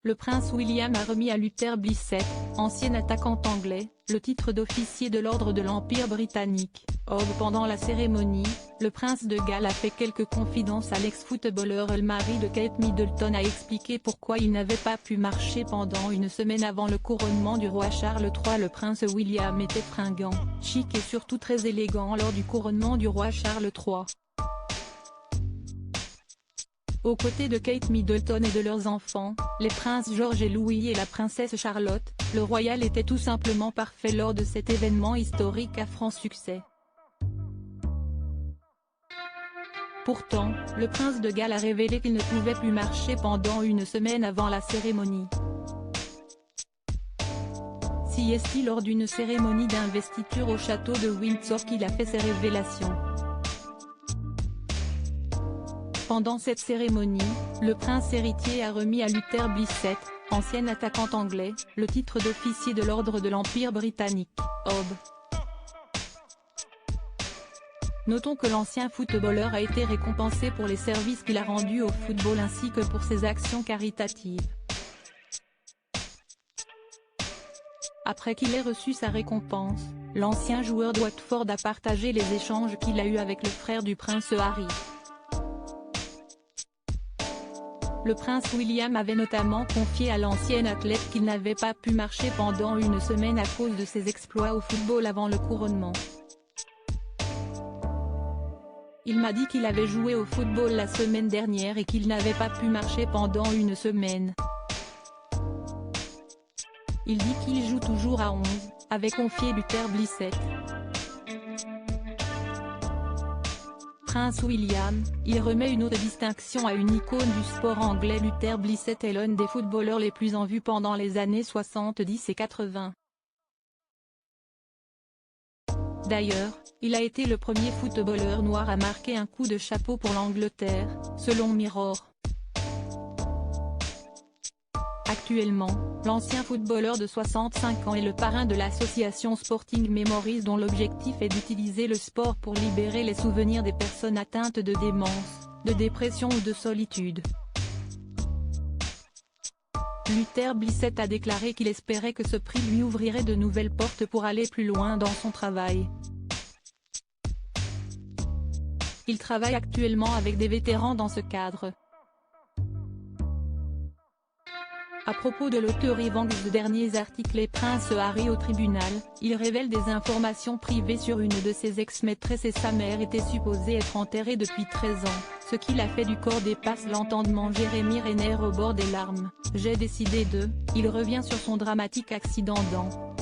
le prince William a remis à Luther Blissett, ancien attaquant anglais, le titre d'officier de l'ordre de l'Empire britannique. Pendant la cérémonie, le prince de Galles a fait quelques confidences à l'ex-footballeur. Le mari de Kate Middleton a expliqué pourquoi il n'avait pas pu marcher pendant une semaine avant le couronnement du roi Charles III. Le prince William était fringant, chic et surtout très élégant lors du couronnement du roi Charles III. Aux côtés de Kate Middleton et de leurs enfants, les princes George et Louis et la princesse Charlotte, le royal était tout simplement parfait lors de cet événement historique à franc succès. Pourtant, le prince de Galles a révélé qu'il ne pouvait plus marcher pendant une semaine avant la cérémonie. C'est lors d'une cérémonie d'investiture au château de Windsor qu'il a fait ces révélations. Pendant cette cérémonie, le prince héritier a remis à Luther Blissett, ancien attaquant anglais, le titre d'officier de l'ordre de l'Empire britannique. Notons que l'ancien footballeur a été récompensé pour les services qu'il a rendus au football ainsi que pour ses actions caritatives. Après qu'il ait reçu sa récompense, l'ancien joueur de Watford a partagé les échanges qu'il a eus avec le frère du prince Harry. Le prince William avait notamment confié à l'ancien athlète qu'il n'avait pas pu marcher pendant une semaine à cause de ses exploits au football avant le couronnement. Il m'a dit qu'il avait joué au football la semaine dernière et qu'il n'avait pas pu marcher pendant une semaine. Il dit qu'il joue toujours à 11, avait confié Luther Blissett. Prince William, il remet une autre distinction à une icône du sport anglais. Luther Blissett est l'un des footballeurs les plus en vue pendant les années 70 et 80. D'ailleurs, il a été le premier footballeur noir à marquer un coup de chapeau pour l'Angleterre, selon Mirror. Actuellement, l'ancien footballeur de 65 ans est le parrain de l'association Sporting Memories dont l'objectif est d'utiliser le sport pour libérer les souvenirs des personnes atteintes de démence, de dépression ou de solitude. Luther Blissett a déclaré qu'il espérait que ce prix lui ouvrirait de nouvelles portes pour aller plus loin dans son travail. Il travaille actuellement avec des vétérans dans ce cadre. À propos de l'auteur Ivan de derniers articles et Prince Harry au tribunal, il révèle des informations privées sur une de ses ex-maîtresses et sa mère était supposée être enterrée depuis 13 ans, ce qui l'a fait du corps dépasse l'entendement. Jérémy Renner au bord des larmes, j'ai décidé de, il revient sur son dramatique accident dans